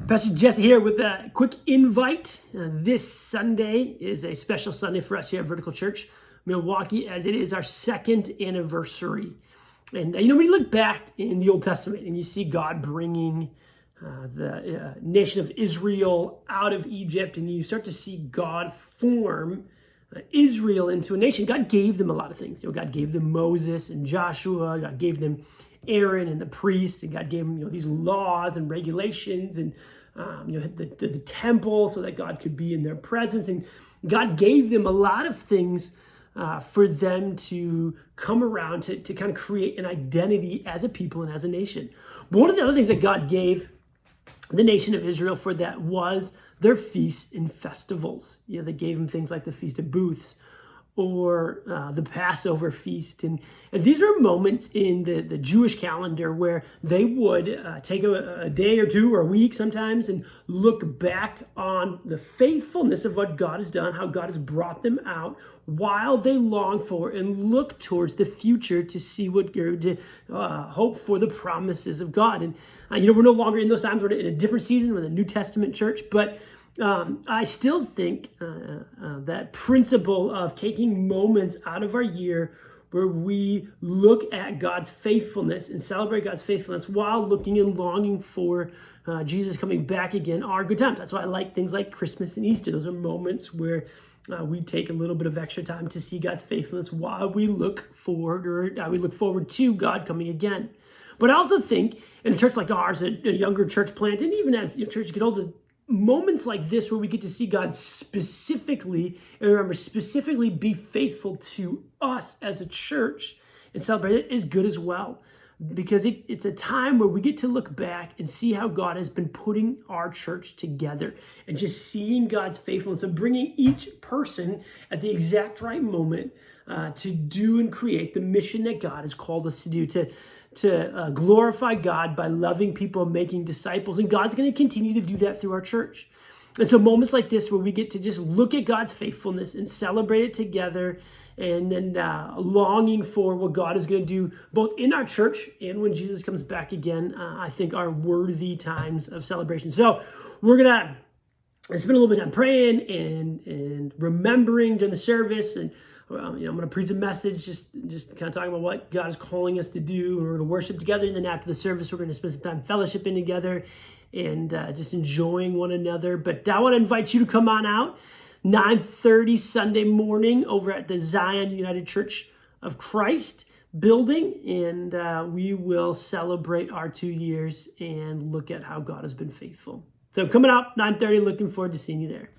Pastor Jesse here with a quick invite. This Sunday is a special Sunday for us here at Vertical Church, Milwaukee, as it is our second anniversary. And when you look back in the Old Testament and you see God bringing the nation of Israel out of Egypt, and you start to see God form Israel into a nation, God gave them a lot of things. God gave them Moses and Joshua. God gave them Aaron and the priests, and God gave them these laws and regulations, and the temple, so that God could be in their presence. And God gave them a lot of things for them to come around to kind of create an identity as a people and as a nation. But one of the other things that God gave the nation of Israel for that was their feasts and festivals. They gave them things like the Feast of Booths or the Passover feast. And these were moments in the Jewish calendar where they would take a day or two or a week sometimes and look back on the faithfulness of what God has done, how God has brought them out, while they long for and look towards the future to see hope for the promises of God. And we're no longer in those times. We're in a different season. We're in the New Testament church, but I still think that principle of taking moments out of our year where we look at God's faithfulness and celebrate God's faithfulness while looking and longing for Jesus coming back again are good times. That's why I like things like Christmas and Easter. Those are moments where we take a little bit of extra time to see God's faithfulness while we look forward to God coming again. But I also think in a church like ours, a younger church plant, and even as churches get older, moments like this where we get to see God specifically be faithful to us as a church and celebrate it is good as well. Because it's a time where we get to look back and see how God has been putting our church together and just seeing God's faithfulness and bringing each person at the exact right moment to do and create the mission that God has called us to do, to glorify God by loving people and making disciples. And God's going to continue to do that through our church. And so moments like this where we get to just look at God's faithfulness and celebrate it together, and then longing for what God is going to do both in our church and when Jesus comes back again, I think are worthy times of celebration. So we're going to spend a little bit of time praying and remembering during the service. And I'm going to preach a message, just kind of talking about what God is calling us to do. We're going to worship together, and then after the service, we're going to spend some time fellowshipping together and just enjoying one another. But I want to invite you to come on out 9:30 Sunday morning over at the Zion United Church of Christ building, and we will celebrate our 2 years and look at how God has been faithful. So coming out 9:30, looking forward to seeing you there.